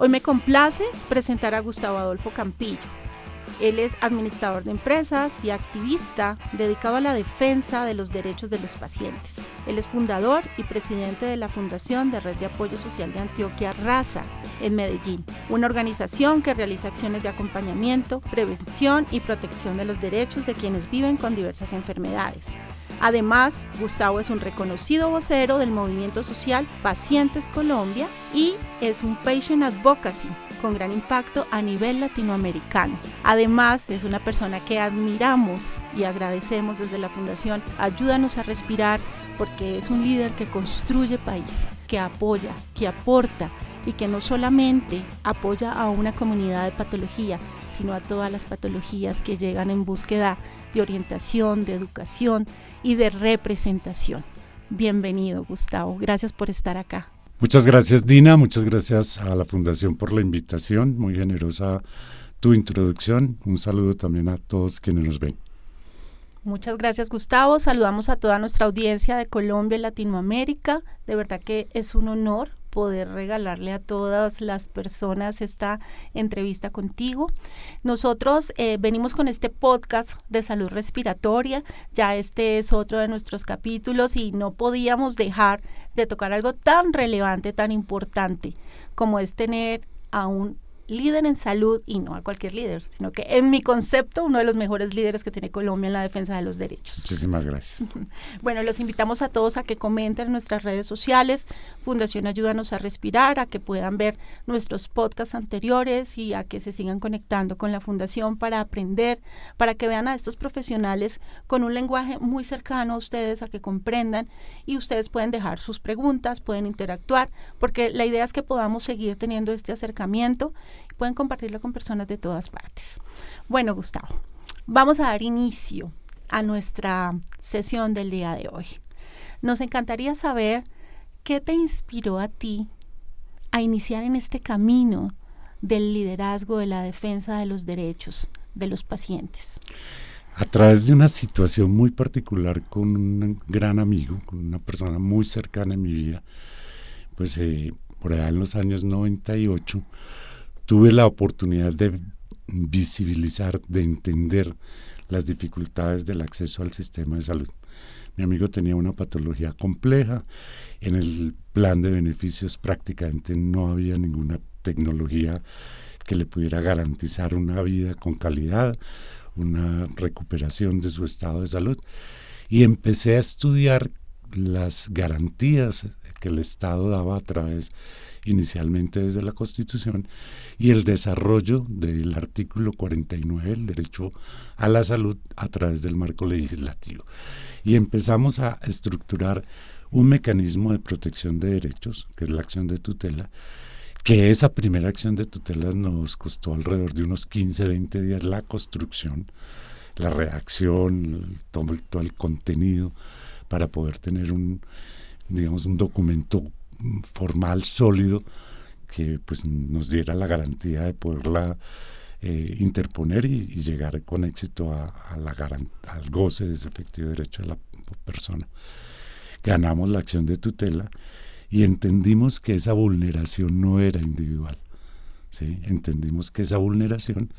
Hoy me complace presentar a Gustavo Adolfo Campillo. Él es administrador de empresas y activista dedicado a la defensa de los derechos de los pacientes. Él es fundador y presidente de la Fundación de Red de Apoyo Social de Antioquia, RASA, en Medellín, una organización que realiza acciones de acompañamiento, prevención y protección de los derechos de quienes viven con diversas enfermedades. Además, Gustavo es un reconocido vocero del movimiento social Pacientes Colombia y es un Patient Advocacy con gran impacto a nivel latinoamericano. Además, es una persona que admiramos y agradecemos desde la Fundación Ayúdanos a Respirar, porque es un líder que construye país, que apoya, que aporta y que no solamente apoya a una comunidad de patología, sino a todas las patologías que llegan en búsqueda de orientación, de educación y de representación. Bienvenido, Gustavo. Gracias por estar acá. Muchas gracias, Dina. Muchas gracias a la Fundación por la invitación. Muy generosa tu introducción. Un saludo también a todos quienes nos ven. Muchas gracias, Gustavo. Saludamos a toda nuestra audiencia de Colombia y Latinoamérica. De verdad que es un honor poder regalarle a todas las personas esta entrevista contigo. Nosotros venimos con este podcast de salud respiratoria, ya este es otro de nuestros capítulos y no podíamos dejar de tocar algo tan relevante, tan importante, como es tener a un líder en salud, y no a cualquier líder, sino que en mi concepto, uno de los mejores líderes que tiene Colombia en la defensa de los derechos. Muchísimas gracias. Bueno, los invitamos a todos a que comenten en nuestras redes sociales, Fundación Ayúdanos a Respirar, a que puedan ver nuestros podcasts anteriores y a que se sigan conectando con la Fundación para aprender, para que vean a estos profesionales con un lenguaje muy cercano a ustedes, a que comprendan, y ustedes pueden dejar sus preguntas, pueden interactuar, porque la idea es que podamos seguir teniendo este acercamiento. Pueden compartirlo con personas de todas partes. Bueno, Gustavo, vamos a dar inicio a nuestra sesión del día de hoy. Nos encantaría saber qué te inspiró a ti a iniciar en este camino del liderazgo de la defensa de los derechos de los pacientes. A través de una situación muy particular con un gran amigo, con una persona muy cercana en mi vida, pues por allá en los años 98, tuve la oportunidad de visibilizar, de entender las dificultades del acceso al sistema de salud. Mi amigo tenía una patología compleja, en el plan de beneficios prácticamente no había ninguna tecnología que le pudiera garantizar una vida con calidad, una recuperación de su estado de salud. Y empecé a estudiar las garantías que el Estado daba a través inicialmente desde la Constitución y el desarrollo del artículo 49, el derecho a la salud a través del marco legislativo. Y empezamos a estructurar un mecanismo de protección de derechos, que es la acción de tutela, que esa primera acción de tutela nos costó alrededor de unos 15, 20 días la construcción, la redacción, todo el contenido para poder tener un documento formal, sólido, que pues nos diera la garantía de poderla interponer y llegar con éxito al goce de ese efectivo derecho de la persona. Ganamos la acción de tutela y entendimos que esa vulneración no era individual, ¿sí? Entendimos que esa vulneración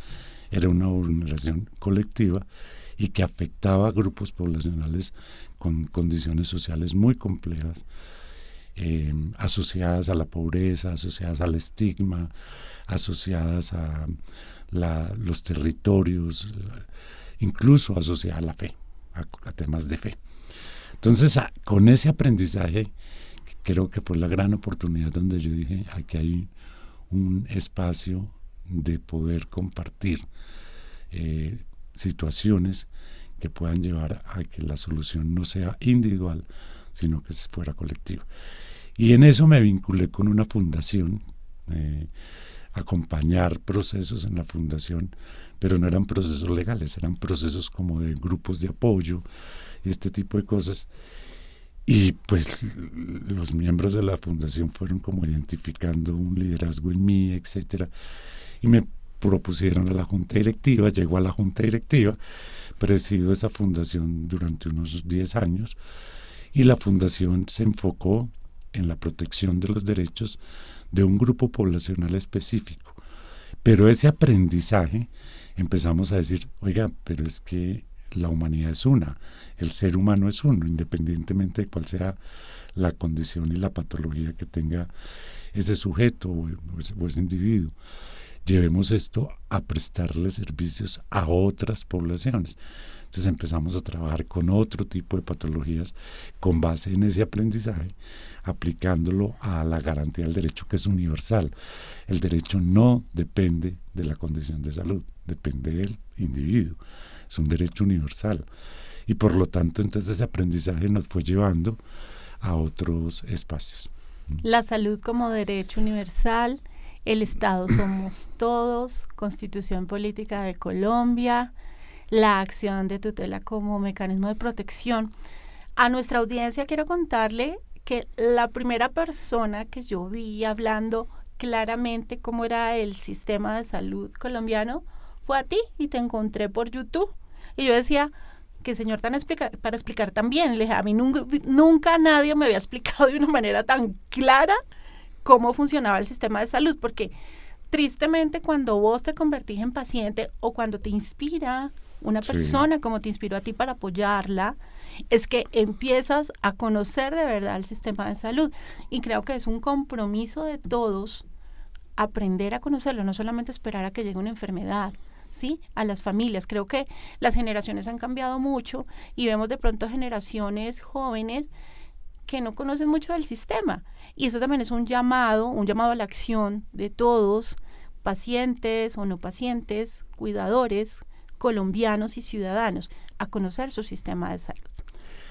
era una vulneración colectiva y que afectaba a grupos poblacionales con condiciones sociales muy complejas, asociadas a la pobreza, asociadas al estigma, asociadas a los territorios, incluso asociadas a la fe, a temas de fe. Entonces, con ese aprendizaje, creo que fue la gran oportunidad donde yo dije, aquí hay un espacio de poder compartir situaciones que puedan llevar a que la solución no sea individual, sino que fuera colectiva. Y en eso me vinculé con una fundación, acompañar procesos en la fundación, pero no eran procesos legales, eran procesos como de grupos de apoyo y este tipo de cosas. Y pues los miembros de la fundación fueron como identificando un liderazgo en mí, etcétera, y me propusieron a la junta directiva. Llegó a la junta directiva, presido esa fundación durante unos 10 años, y la fundación se enfocó en la protección de los derechos de un grupo poblacional específico. Pero ese aprendizaje empezamos a decir, oiga, pero es que la humanidad es una, el ser humano es uno, independientemente de cuál sea la condición y la patología que tenga ese sujeto o ese individuo. Llevemos esto a prestarle servicios a otras poblaciones. Entonces empezamos a trabajar con otro tipo de patologías con base en ese aprendizaje, aplicándolo a la garantía del derecho, que es universal. El derecho no depende de la condición de salud, depende del individuo. Es un derecho universal. Y por lo tanto, entonces ese aprendizaje nos fue llevando a otros espacios. La salud como derecho universal, el Estado somos todos, Constitución Política de Colombia, la acción de tutela como mecanismo de protección. A nuestra audiencia quiero contarle que la primera persona que yo vi hablando claramente cómo era el sistema de salud colombiano fue a ti, y te encontré por YouTube. Y yo decía, qué señor para explicar tan bien. Le dije, a mí nunca nadie me había explicado de una manera tan clara cómo funcionaba el sistema de salud, porque tristemente cuando vos te convertís en paciente o cuando te inspira una persona como te inspiró a ti para apoyarla, es que empiezas a conocer de verdad el sistema de salud. Y creo que es un compromiso de todos aprender a conocerlo, no solamente esperar a que llegue una enfermedad, ¿sí? A las familias. Creo que las generaciones han cambiado mucho y vemos de pronto generaciones jóvenes que no conocen mucho del sistema. Y eso también es un llamado a la acción de todos, pacientes o no pacientes, cuidadores, colombianos y ciudadanos, a conocer su sistema de salud.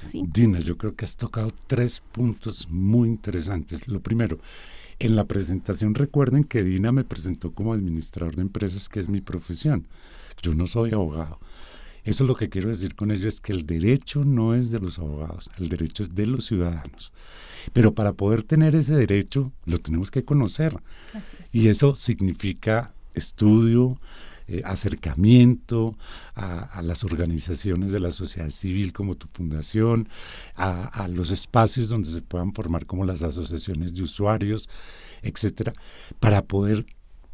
¿Sí? Dina, yo creo que has tocado 3 puntos muy interesantes. Lo primero, en la presentación recuerden que Dina me presentó como administrador de empresas, que es mi profesión. Yo no soy abogado. Eso es lo que quiero decir con ello, es que el derecho no es de los abogados, el derecho es de los ciudadanos. Pero para poder tener ese derecho, lo tenemos que conocer. Así es. Y eso significa estudio, acercamiento a las organizaciones de la sociedad civil como tu fundación, a los espacios donde se puedan formar como las asociaciones de usuarios, etcétera, para poder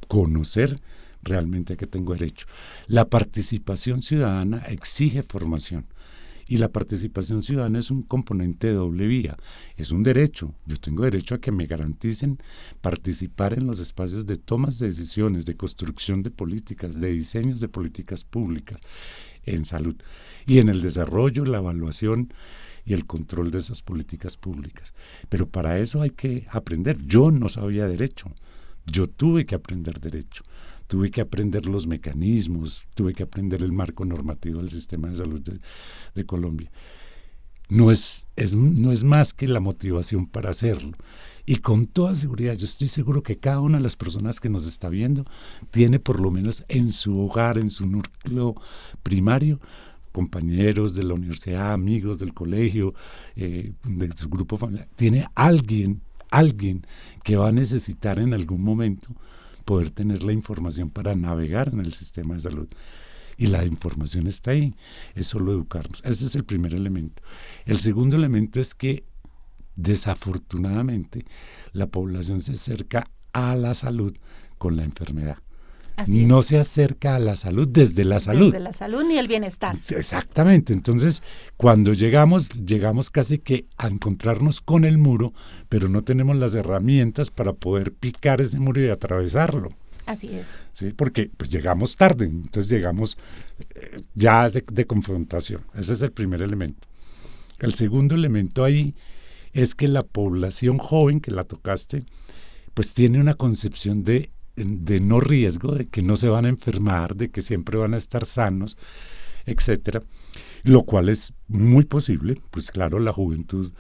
conocer realmente a qué tengo derecho. La participación ciudadana exige formación. Y la participación ciudadana es un componente de doble vía. Es un derecho. Yo tengo derecho a que me garanticen participar en los espacios de tomas de decisiones, de construcción de políticas, de diseños de políticas públicas en salud. Y en el desarrollo, la evaluación y el control de esas políticas públicas. Pero para eso hay que aprender. Yo no sabía derecho. Yo tuve que aprender derecho. Tuve que aprender los mecanismos, tuve que aprender el marco normativo del sistema de salud de Colombia. No es más que la motivación para hacerlo. Y con toda seguridad, yo estoy seguro que cada una de las personas que nos está viendo tiene por lo menos en su hogar, en su núcleo primario, compañeros de la universidad, amigos del colegio, de su grupo familiar. Tiene alguien que va a necesitar en algún momento poder tener la información para navegar en el sistema de salud. Y la información está ahí, es solo educarnos. Ese es el primer elemento. El segundo elemento es que desafortunadamente la población se acerca a la salud con la enfermedad. No se acerca a la salud desde la salud. Desde la salud ni el bienestar. Exactamente. Entonces, cuando llegamos casi que a encontrarnos con el muro, pero no tenemos las herramientas para poder picar ese muro y atravesarlo. Así es. Sí, porque pues llegamos tarde, entonces llegamos ya de confrontación. Ese es el primer elemento. El segundo elemento ahí es que la población joven, que la tocaste, pues tiene una concepción de no riesgo, de que no se van a enfermar, de que siempre van a estar sanos, etcétera, lo cual es muy posible. Pues claro, la juventud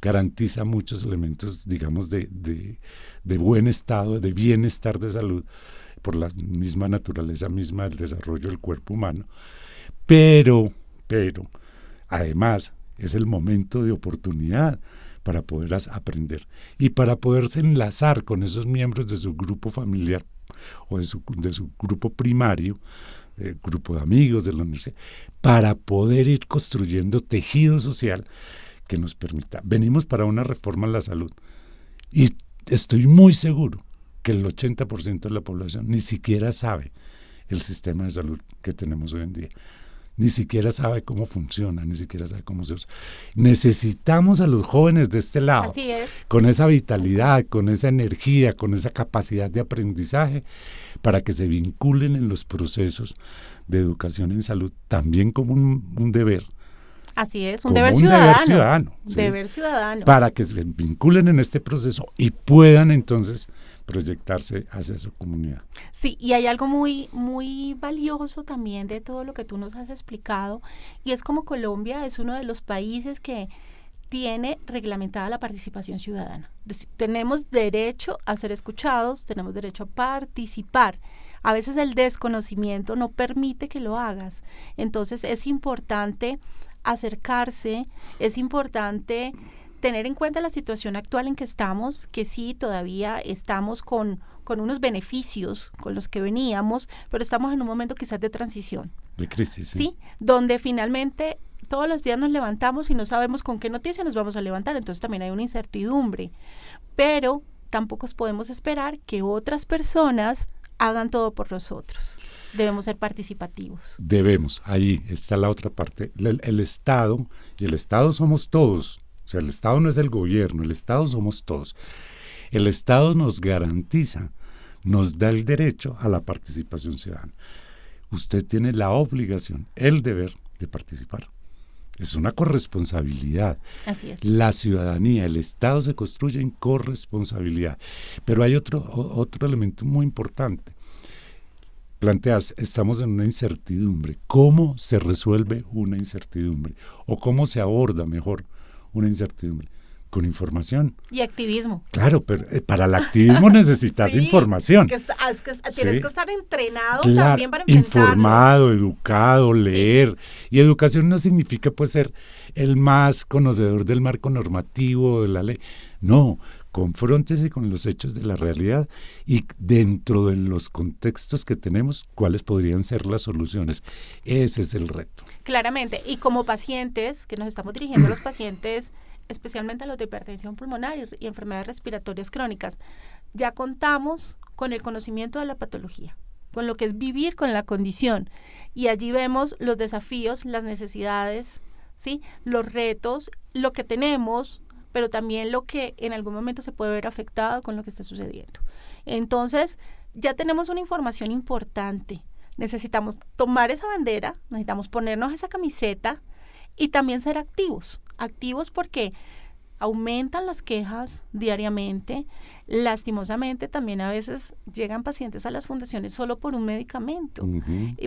garantiza muchos elementos, digamos, de buen estado, de bienestar de salud, por la misma naturaleza misma del desarrollo del cuerpo humano, pero además es el momento de oportunidad para poder aprender y para poderse enlazar con esos miembros de su grupo familiar o de su grupo primario, grupo de amigos de la universidad, para poder ir construyendo tejido social que nos permita. Venimos para una reforma en la salud y estoy muy seguro que el 80% de la población ni siquiera sabe el sistema de salud que tenemos hoy en día. Ni siquiera sabe cómo funciona, ni siquiera sabe cómo se usa. Necesitamos a los jóvenes de este lado, Así es. con esa vitalidad, con esa energía, con esa capacidad de aprendizaje, para que se vinculen en los procesos de educación en salud, también como un deber. Así es, un Como deber un ciudadano. deber ciudadano, ¿sí? Deber ciudadano. Para que se vinculen en este proceso y puedan entonces proyectarse hacia su comunidad. Sí, y hay algo muy, muy valioso también de todo lo que tú nos has explicado, y es como Colombia es uno de los países que tiene reglamentada la participación ciudadana. Es decir, tenemos derecho a ser escuchados, tenemos derecho a participar. A veces el desconocimiento no permite que lo hagas. Entonces es importante acercarse, es importante tener en cuenta la situación actual en que estamos, que sí, todavía estamos con unos beneficios con los que veníamos, pero estamos en un momento quizás de transición. De crisis. Sí, donde finalmente todos los días nos levantamos y no sabemos con qué noticia nos vamos a levantar, entonces también hay una incertidumbre, pero tampoco podemos esperar que otras personas hagan todo por nosotros. Debemos ser participativos. Debemos, ahí está la otra parte. El Estado, y el Estado somos todos. O sea, el Estado no es el gobierno, el Estado somos todos. El Estado nos garantiza, nos da el derecho a la participación ciudadana. Usted tiene la obligación, el deber de participar. Es una corresponsabilidad. Así es. La ciudadanía, el Estado se construye en corresponsabilidad. Pero hay otro elemento muy importante. Planteas, estamos en una incertidumbre. ¿Cómo se resuelve una incertidumbre? ¿O cómo se aborda mejor una incertidumbre? Con información. Y activismo. Claro, pero para el activismo necesitas Sí, tienes que estar entrenado claro, también para enfrentarlo. informado, educado, leer. Sí. Y educación no significa pues ser el más conocedor del marco normativo, de la ley. No, confróntese con los hechos de la realidad y dentro de los contextos que tenemos, ¿cuáles podrían ser las soluciones? Ese es el reto. Claramente, y como pacientes, que nos estamos dirigiendo a los pacientes, especialmente a los de hipertensión pulmonar y enfermedades respiratorias crónicas, ya contamos con el conocimiento de la patología, con lo que es vivir con la condición, y allí vemos los desafíos, las necesidades, ¿sí? Los retos, lo que tenemos, pero también lo que en algún momento se puede ver afectado con lo que está sucediendo. Entonces, ya tenemos una información importante. Necesitamos tomar esa bandera, necesitamos ponernos esa camiseta y también ser activos. Activos porque aumentan las quejas diariamente. Lastimosamente también a veces llegan pacientes a las fundaciones solo por un medicamento,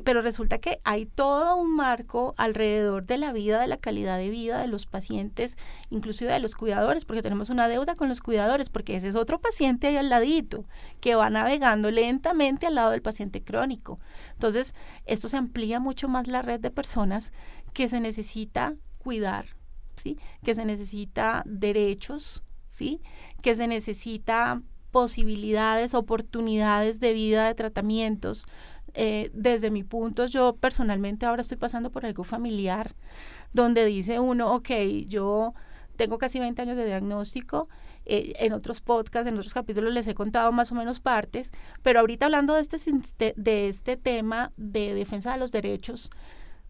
pero resulta que hay todo un marco alrededor de la vida, de la calidad de vida de los pacientes, inclusive de los cuidadores, porque tenemos una deuda con los cuidadores, porque ese es otro paciente ahí al ladito, que va navegando lentamente al lado del paciente crónico. Entonces, esto se amplía mucho más la red de personas que se necesita cuidar, ¿sí? Que se necesita derechos, ¿sí? Que se necesita posibilidades, oportunidades de vida, de tratamientos. Desde mi punto, yo personalmente ahora estoy pasando por algo familiar, donde dice uno, ok, yo tengo casi 20 años de diagnóstico, en otros podcasts, en otros capítulos les he contado más o menos partes, pero ahorita hablando de este tema de defensa de los derechos,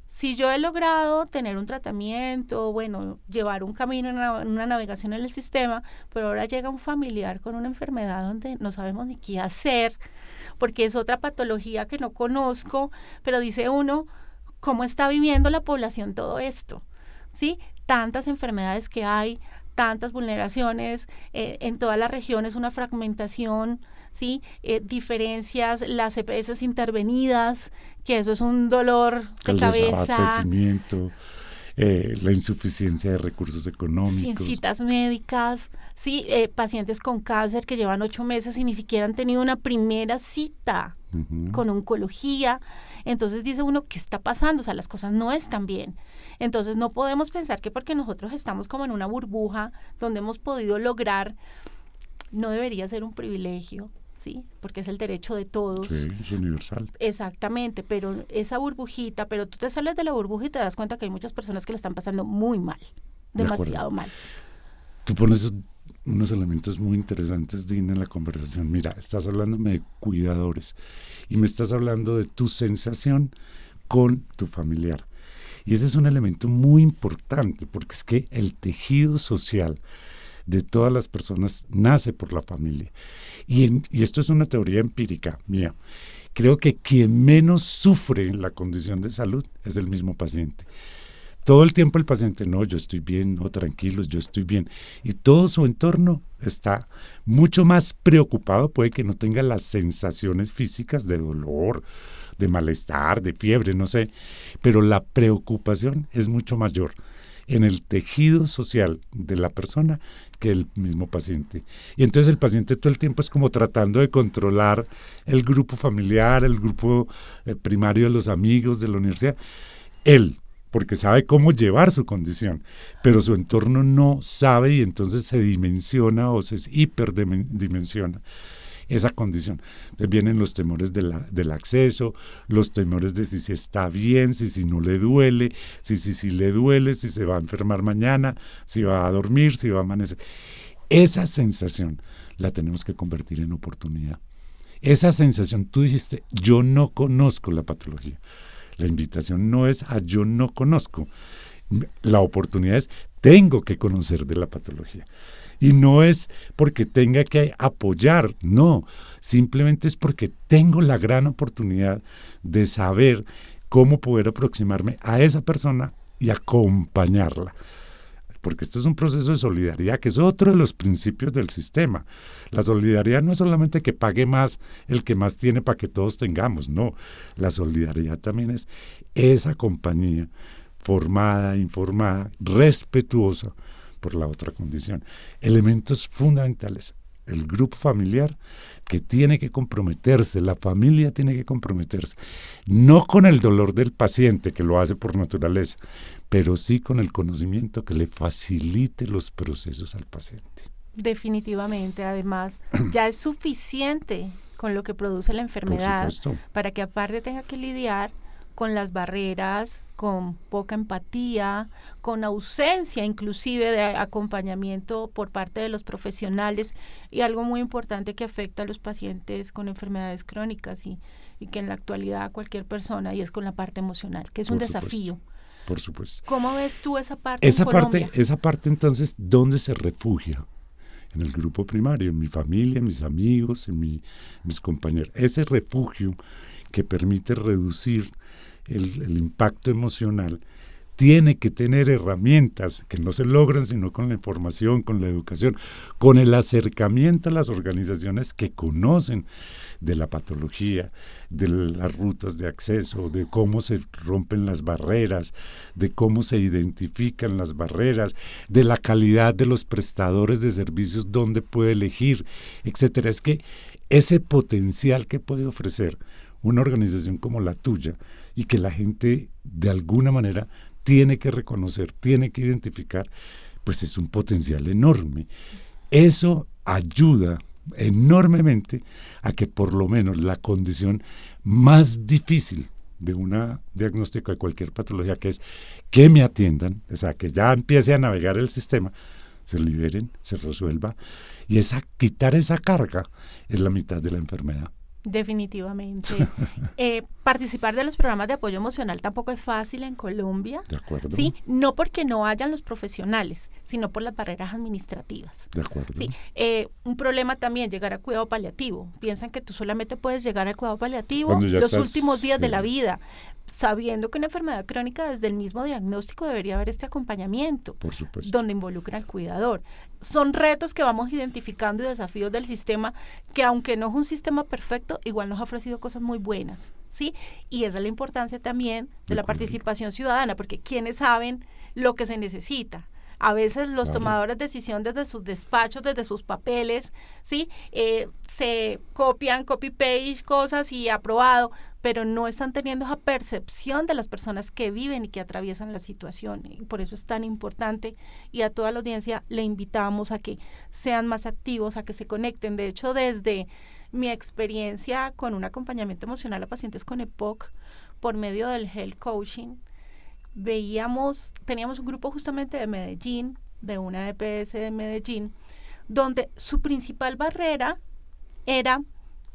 si yo he logrado tener un tratamiento, bueno, llevar un camino, una navegación en el sistema, pero ahora llega un familiar con una enfermedad donde no sabemos ni qué hacer, porque es otra patología que no conozco, pero dice uno, ¿cómo está viviendo la población todo esto? ¿Sí? Tantas enfermedades que hay, tantas vulneraciones, en todas las regiones una fragmentación, ¿sí? Diferencias, las EPS intervenidas, que eso es un dolor de el cabeza. Desabastecimiento, la insuficiencia de recursos económicos. Sin citas médicas, ¿sí? Pacientes con cáncer que llevan 8 meses y ni siquiera han tenido una primera cita con oncología. Entonces dice uno, ¿qué está pasando? O sea, las cosas no están bien. Entonces no podemos pensar que porque nosotros estamos como en una burbuja donde hemos podido lograr, no debería ser un privilegio, ¿sí? Porque es el derecho de todos. Sí, es universal. Exactamente, pero esa burbujita, pero tú te sales de la burbuja y te das cuenta que hay muchas personas que la están pasando muy mal, demasiado mal. Tú pones unos elementos muy interesantes, Dina, en la conversación. Mira, estás hablándome de cuidadores y me estás hablando de tu sensación con tu familiar. Y ese es un elemento muy importante, porque es que el tejido social de todas las personas nace por la familia. Y esto es una teoría empírica mía. Creo que quien menos sufre en la condición de salud es el mismo paciente. Todo el tiempo el paciente, no, yo estoy bien, no, tranquilos, yo estoy bien. Y todo su entorno está mucho más preocupado, puede que no tenga las sensaciones físicas de dolor, de malestar, de fiebre, no sé, pero la preocupación es mucho mayor en el tejido social de la persona que el mismo paciente. Y entonces el paciente todo el tiempo es como tratando de controlar el grupo familiar, el grupo primario de los amigos de la universidad. Él, porque sabe cómo llevar su condición, pero su entorno no sabe y entonces se dimensiona o se hiperdimensiona esa condición. Entonces vienen los temores del acceso, los temores de si está bien, si no le duele, si le duele, si se va a enfermar mañana, si va a dormir, si va a amanecer. Esa sensación la tenemos que convertir en oportunidad. Esa sensación, tú dijiste, yo no conozco la patología. La invitación no es a yo no conozco. La oportunidad es tengo que conocer de la patología. Y no es porque tenga que apoyar, no, simplemente es porque tengo la gran oportunidad de saber cómo poder aproximarme a esa persona y acompañarla. Porque esto es un proceso de solidaridad, que es otro de los principios del sistema. La solidaridad no es solamente que pague más el que más tiene para que todos tengamos, no. La solidaridad también es esa compañía formada, informada, respetuosa por la otra condición. Elementos fundamentales. El grupo familiar que tiene que comprometerse, la familia tiene que comprometerse, no con el dolor del paciente, que lo hace por naturaleza, pero sí con el conocimiento que le facilite los procesos al paciente. Definitivamente, además, ya es suficiente con lo que produce la enfermedad para que aparte tenga que lidiar con las barreras, con poca empatía, con ausencia inclusive de acompañamiento por parte de los profesionales, y algo muy importante que afecta a los pacientes con enfermedades crónicas y que en la actualidad cualquier persona, y es con la parte emocional, que es un desafío. Por supuesto. ¿Cómo ves tú esa parte en Colombia? Esa parte entonces, ¿dónde se refugia? En el grupo primario, en mi familia, en mis amigos, en mis compañeros. Ese refugio que permite reducir el impacto emocional tiene que tener herramientas que no se logran sino con la información, con la educación, con el acercamiento a las organizaciones que conocen de la patología, de las rutas de acceso, de cómo se rompen las barreras, de cómo se identifican las barreras, de la calidad de los prestadores de servicios, dónde puede elegir, etcétera. Es que ese potencial que puede ofrecer una organización como la tuya y que la gente de alguna manera tiene que reconocer, tiene que identificar, pues es un potencial enorme. Eso ayuda enormemente a que por lo menos la condición más difícil de un diagnóstico de cualquier patología, que es que me atiendan, o sea, que ya empiece a navegar el sistema, se liberen, se resuelva, y quitar esa carga es la mitad de la enfermedad. Definitivamente. Participar de los programas de apoyo emocional tampoco es fácil en Colombia. De acuerdo. Sí, no porque no hayan los profesionales, sino por las barreras administrativas. De acuerdo. Sí, un problema también, llegar a cuidado paliativo. Piensan que tú solamente puedes llegar al cuidado paliativo los últimos días de la vida, sabiendo que una enfermedad crónica, desde el mismo diagnóstico debería haber este acompañamiento, por supuesto, donde involucra al cuidador. Son retos que vamos identificando y desafíos del sistema, que aunque no es un sistema perfecto, igual nos ha ofrecido cosas muy buenas, ¿sí? Y esa es la importancia también de la participación ciudadana, porque ¿quiénes saben lo que se necesita? A veces los tomadores de decisión desde sus despachos, desde sus papeles, ¿sí? Se copian, copy-paste cosas y aprobado, pero no están teniendo esa percepción de las personas que viven y que atraviesan la situación. Y por eso es tan importante, y a toda la audiencia le invitamos a que sean más activos, a que se conecten. De hecho, desde mi experiencia con un acompañamiento emocional a pacientes con EPOC por medio del Health Coaching, teníamos un grupo justamente de Medellín, de una EPS de Medellín, donde su principal barrera era,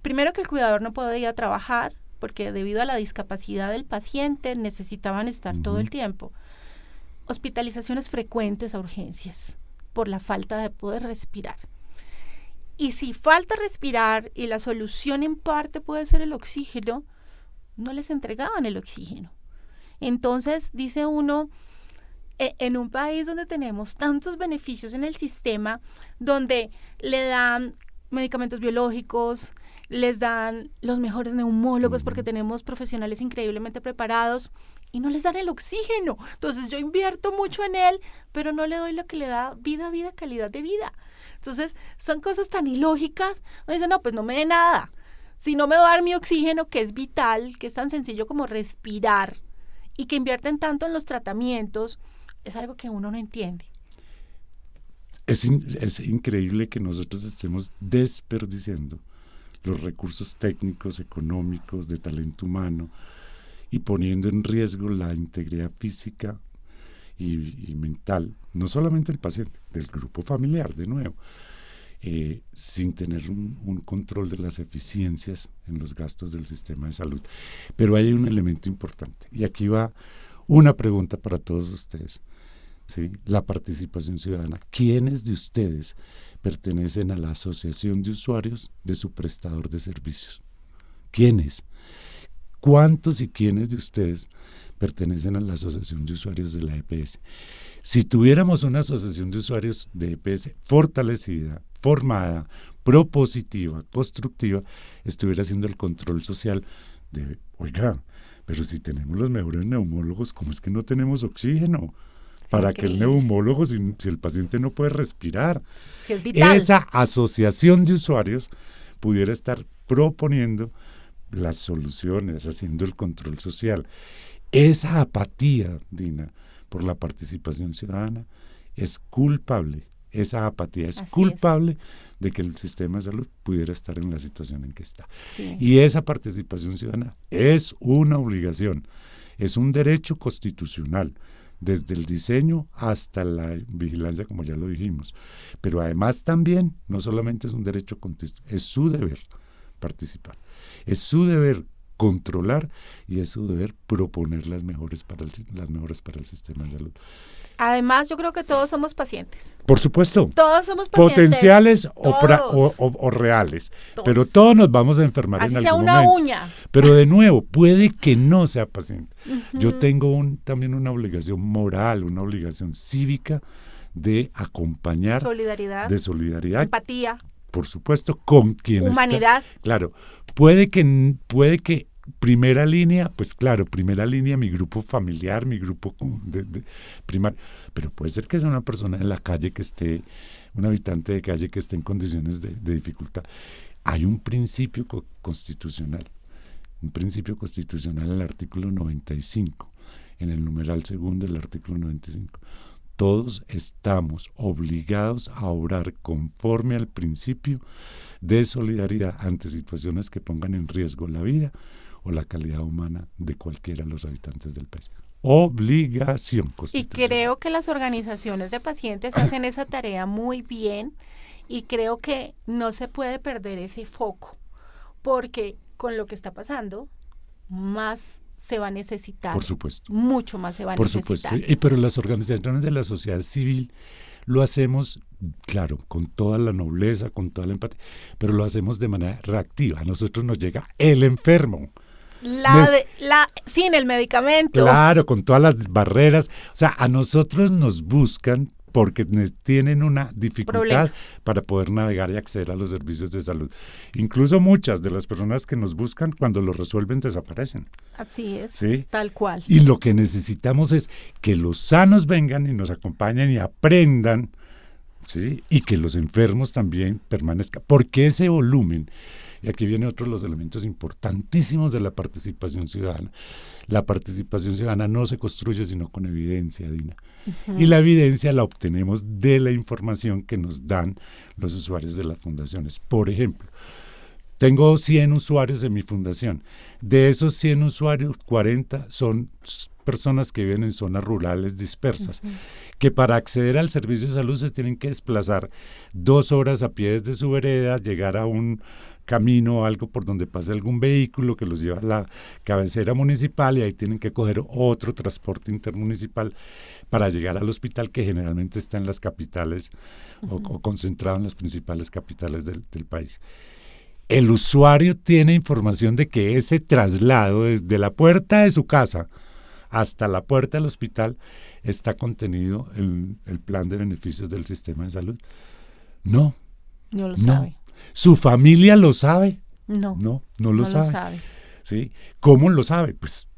primero, que el cuidador no podía trabajar, porque debido a la discapacidad del paciente necesitaban estar todo el tiempo. Hospitalizaciones frecuentes a urgencias por la falta de poder respirar. Y si falta respirar y la solución en parte puede ser el oxígeno, no les entregaban el oxígeno. Entonces, dice uno, en un país donde tenemos tantos beneficios en el sistema, donde le dan medicamentos biológicos, les dan los mejores neumólogos porque tenemos profesionales increíblemente preparados y no les dan el oxígeno. Entonces yo invierto mucho en él, pero no le doy lo que le da vida, calidad de vida. Entonces son cosas tan ilógicas. Uno dice, no, pues no me dé nada. Si no me va a dar mi oxígeno, que es vital, que es tan sencillo como respirar, y que invierten tanto en los tratamientos, es algo que uno no entiende. Es increíble que nosotros estemos desperdiciando los recursos técnicos, económicos, de talento humano, y poniendo en riesgo la integridad física y mental, no solamente del paciente, del grupo familiar, de nuevo, sin tener un control de las eficiencias en los gastos del sistema de salud. Pero hay un elemento importante, y aquí va una pregunta para todos ustedes, ¿sí? La participación ciudadana. ¿Quiénes de ustedes pertenecen a la asociación de usuarios de su prestador de servicios? ¿Quiénes? ¿Cuántos y quiénes de ustedes pertenecen a la asociación de usuarios de la EPS? Si tuviéramos una asociación de usuarios de EPS fortalecida, formada, propositiva, constructiva, estuviera haciendo el control social de, oiga, pero si tenemos los mejores neumólogos, ¿cómo es que no tenemos oxígeno? Para que el neumólogo, si el paciente no puede respirar. Si es vital. Esa asociación de usuarios pudiera estar proponiendo las soluciones, haciendo el control social. Esa apatía, Dina, por la participación ciudadana es culpable. Esa apatía es culpable de que el sistema de salud pudiera estar en la situación en que está. Sí. Y esa participación ciudadana es una obligación, es un derecho constitucional, desde el diseño hasta la vigilancia, como ya lo dijimos. Pero además también, no solamente es un derecho constitucional, es su deber participar, es su deber controlar y es su deber proponer las mejores para el sistema de salud. Además, yo creo que todos somos pacientes. Por supuesto. Todos somos pacientes. Potenciales o reales. Todos. Pero todos nos vamos a enfermar así en sea algún una momento. uña. Pero de nuevo, puede que no sea paciente. Yo tengo también una obligación moral, una obligación cívica de acompañar. Solidaridad. De solidaridad. Empatía. Por supuesto, con quien humanidad. Claro. Puede que primera línea, pues claro, primera línea, mi grupo familiar, mi grupo de primario, pero puede ser que sea una persona en la calle que esté, un habitante de calle que esté en condiciones de dificultad. Hay un principio constitucional en el artículo 95, en el numeral segundo del artículo 95. Todos estamos obligados a obrar conforme al principio de solidaridad ante situaciones que pongan en riesgo la vida o la calidad humana de cualquiera de los habitantes del país. Obligación constitucional. Y creo que las organizaciones de pacientes hacen esa tarea muy bien y creo que no se puede perder ese foco, porque con lo que está pasando, más se va a necesitar. Por supuesto. Mucho más se va a necesitar. Por supuesto. Pero las organizaciones de la sociedad civil lo hacemos, claro, con toda la nobleza, con toda la empatía, pero lo hacemos de manera reactiva. A nosotros nos llega el enfermo. Sin el medicamento. Claro, con todas las barreras. O sea, a nosotros nos buscan porque tienen una dificultad para poder navegar y acceder a los servicios de salud. Incluso muchas de las personas que nos buscan, cuando lo resuelven, desaparecen. Así es, ¿sí? Tal cual. Y lo que necesitamos es que los sanos vengan y nos acompañen y aprendan, ¿sí? Y que los enfermos también permanezcan. Porque ese volumen, y aquí viene otro de los elementos importantísimos de la participación ciudadana. La participación ciudadana no se construye sino con evidencia, Dina. Y la evidencia la obtenemos de la información que nos dan los usuarios de las fundaciones. Por ejemplo, Tengo 100 usuarios en mi fundación. De esos 100 usuarios, 40 son personas que viven en zonas rurales dispersas, que para acceder al servicio de salud se tienen que desplazar 2 horas a pie desde su vereda, llegar a un camino o algo por donde pase algún vehículo que los lleva a la cabecera municipal y ahí tienen que coger otro transporte intermunicipal para llegar al hospital que generalmente está en las capitales o concentrado en las principales capitales del país. El usuario tiene información de que ese traslado desde la puerta de su casa hasta la puerta del hospital está contenido en el plan de beneficios del sistema de salud. No. No lo sabe. ¿Su familia lo sabe? No. No lo sabe. ¿Sí? ¿Cómo lo sabe? Pues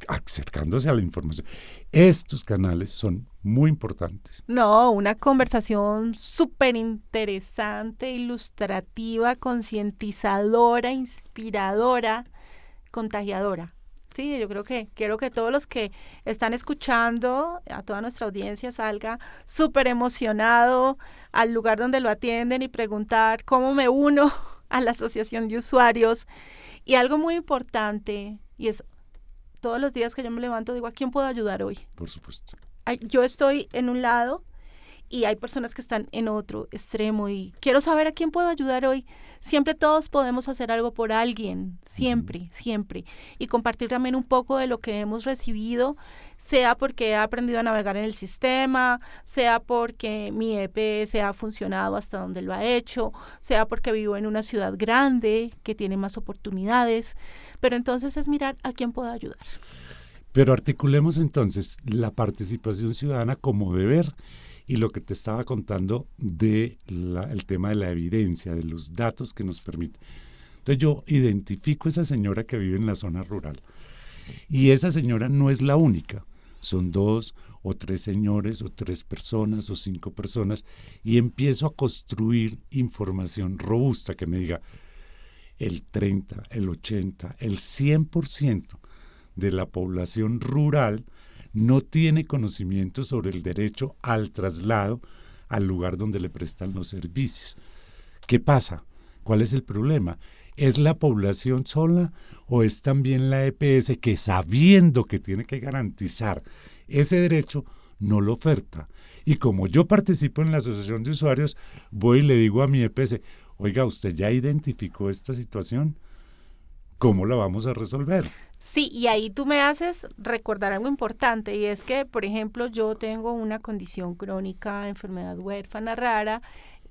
acercándose a la información. Estos canales son muy importantes. No, una conversación súper interesante, ilustrativa, concientizadora, inspiradora, contagiadora. Sí, yo creo que quiero que todos los que están escuchando, a toda nuestra audiencia, salga súper emocionado al lugar donde lo atienden y preguntar cómo me uno a la asociación de usuarios. Y algo muy importante, y es todos los días que yo me levanto, digo, ¿a quién puedo ayudar hoy? Por supuesto. Yo estoy en un lado y hay personas que están en otro extremo y quiero saber a quién puedo ayudar hoy. Siempre todos podemos hacer algo por alguien, siempre. Y compartir también un poco de lo que hemos recibido, sea porque he aprendido a navegar en el sistema, sea porque mi EPS ha funcionado hasta donde lo ha hecho, sea porque vivo en una ciudad grande que tiene más oportunidades. Pero entonces es mirar a quién puedo ayudar. Pero articulemos entonces la participación ciudadana como deber y lo que te estaba contando de el tema de la evidencia, de los datos que nos permiten. Entonces yo identifico a esa señora que vive en la zona rural y esa señora no es la única, son 2 o 3 señores o 3 personas o 5 personas y empiezo a construir información robusta que me diga el 30, el 80, el 100% de la población rural no tiene conocimiento sobre el derecho al traslado al lugar donde le prestan los servicios. ¿Qué pasa? ¿Cuál es el problema? ¿Es la población sola o es también la EPS que sabiendo que tiene que garantizar ese derecho no lo oferta? Y como yo participo en la asociación de usuarios, voy y le digo a mi EPS, oiga, ¿usted ya identificó esta situación? ¿Cómo la vamos a resolver? Sí, y ahí tú me haces recordar algo importante y es que, por ejemplo, yo tengo una condición crónica, enfermedad huérfana rara,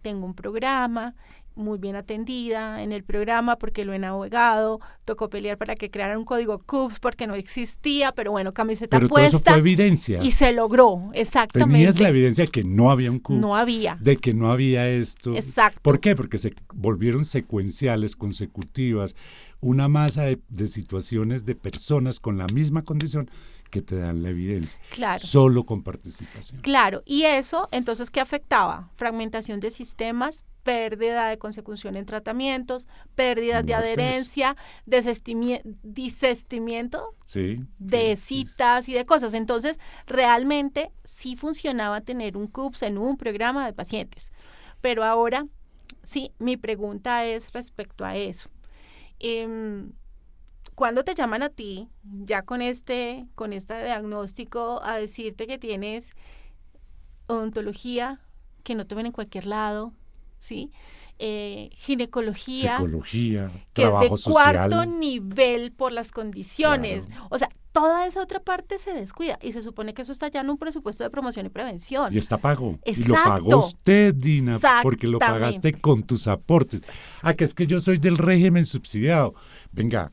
tengo un programa muy bien atendida en el programa porque lo he navegado, tocó pelear para que crearan un código CUPS porque no existía, pero bueno, camiseta pero puesta. Pero todo eso fue evidencia. Y se logró, exactamente. Tenías la evidencia de que no había un CUPS. No había. De que no había esto. Exacto. ¿Por qué? Porque se volvieron secuenciales, consecutivas, una masa de situaciones de personas con la misma condición que te dan la evidencia. Claro. Solo con participación. Claro. Y eso, entonces, ¿qué afectaba? Fragmentación de sistemas, pérdida de consecución en tratamientos, pérdidas de adherencia, desistimiento de citas y de cosas. Entonces, realmente sí funcionaba tener un CUPS en un programa de pacientes. Pero ahora, sí, mi pregunta es respecto a eso. Cuando te llaman a ti, ya con este diagnóstico, a decirte que tienes odontología, que no te ven en cualquier lado, ¿sí? Ginecología, psicología, que trabajo es de social, cuarto nivel por las condiciones. Claro. O sea, toda esa otra parte se descuida y se supone que eso está ya en un presupuesto de promoción y prevención. Y está pago. Exacto. Y lo pagó usted, Dina, porque lo pagaste con tus aportes. Que es que yo soy del régimen subsidiado. Venga,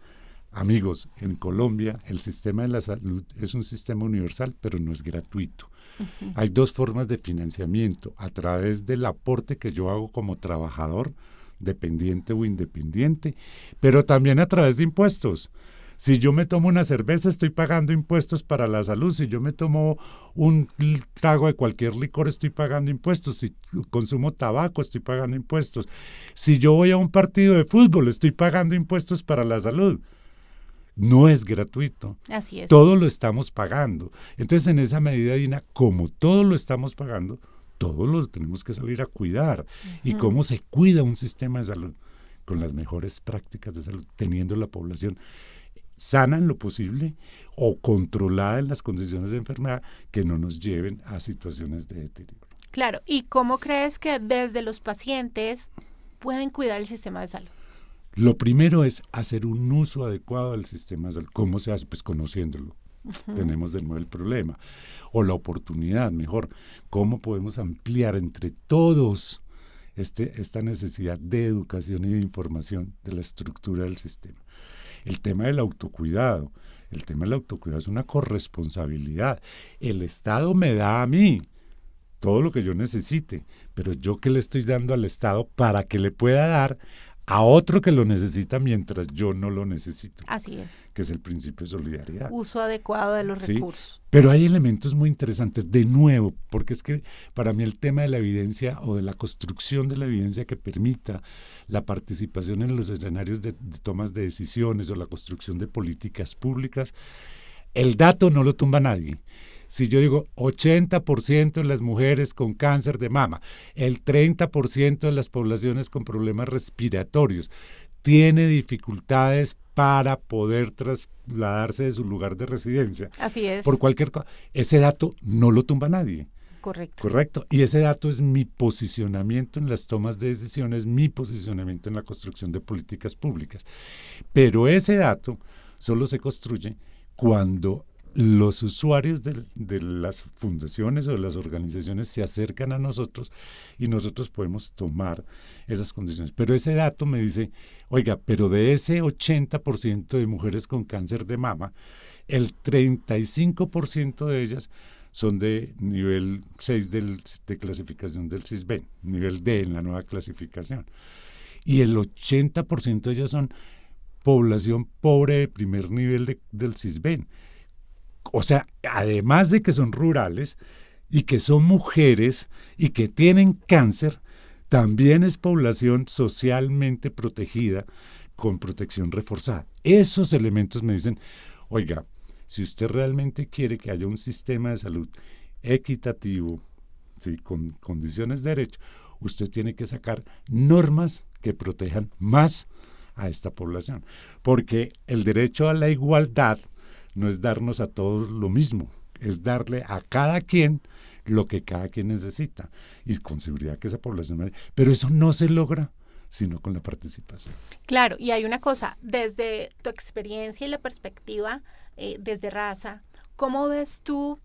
amigos, en Colombia el sistema de la salud es un sistema universal, pero no es gratuito. Uh-huh. Hay 2 formas de financiamiento, a través del aporte que yo hago como trabajador, dependiente o independiente, pero también a través de impuestos. Si yo me tomo una cerveza, estoy pagando impuestos para la salud. Si yo me tomo un trago de cualquier licor, estoy pagando impuestos. Si consumo tabaco, estoy pagando impuestos. Si yo voy a un partido de fútbol, estoy pagando impuestos para la salud. No es gratuito. Así es. Todo lo estamos pagando. Entonces, en esa medida, Dina, como todo lo estamos pagando, todos lo tenemos que salir a cuidar. Uh-huh. ¿Y cómo se cuida un sistema de salud? con las mejores prácticas de salud, teniendo la población sana en lo posible o controlada en las condiciones de enfermedad que no nos lleven a situaciones de deterioro. Claro, ¿y cómo crees que desde los pacientes pueden cuidar el sistema de salud? Lo primero es hacer un uso adecuado del sistema de salud. ¿Cómo se hace? Pues conociéndolo. Tenemos de nuevo el problema. O la oportunidad, mejor. ¿Cómo podemos ampliar entre todos esta necesidad de educación y de información de la estructura del sistema? El tema del autocuidado. El tema del autocuidado es una corresponsabilidad. El Estado me da a mí todo lo que yo necesite, pero yo qué le estoy dando al Estado para que le pueda dar a otro que lo necesita mientras yo no lo necesito. Así es. Que es el principio de solidaridad. Uso adecuado de los recursos. Pero hay elementos muy interesantes, de nuevo, porque es que para mí el tema de la evidencia o de la construcción de la evidencia que permita la participación en los escenarios de tomas de decisiones o la construcción de políticas públicas, el dato no lo tumba nadie. Si yo digo 80% de las mujeres con cáncer de mama, el 30% de las poblaciones con problemas respiratorios tiene dificultades para poder trasladarse de su lugar de residencia. Así es. Por cualquier cosa. Ese dato no lo tumba nadie. Correcto. Correcto. Y ese dato es mi posicionamiento en las tomas de decisiones, mi posicionamiento en la construcción de políticas públicas. Pero ese dato solo se construye cuando los usuarios de las fundaciones o de las organizaciones se acercan a nosotros y nosotros podemos tomar esas condiciones. Pero ese dato me dice, oiga, pero de ese 80% de mujeres con cáncer de mama, el 35% de ellas son de nivel 6 de clasificación del CISBEN, nivel D en la nueva clasificación. Y el 80% de ellas son población pobre de primer nivel del CISBEN. O sea, además de que son rurales y que son mujeres y que tienen cáncer, también es población socialmente protegida con protección reforzada. Esos elementos me dicen, oiga, si usted realmente quiere que haya un sistema de salud equitativo, ¿sí?, con condiciones de derecho, usted tiene que sacar normas que protejan más a esta población. Porque el derecho a la igualdad no es darnos a todos lo mismo, es darle a cada quien lo que cada quien necesita y con seguridad que esa población... Pero eso no se logra sino con la participación. Claro, y hay una cosa, desde tu experiencia y la perspectiva desde Raza, ¿cómo ves tú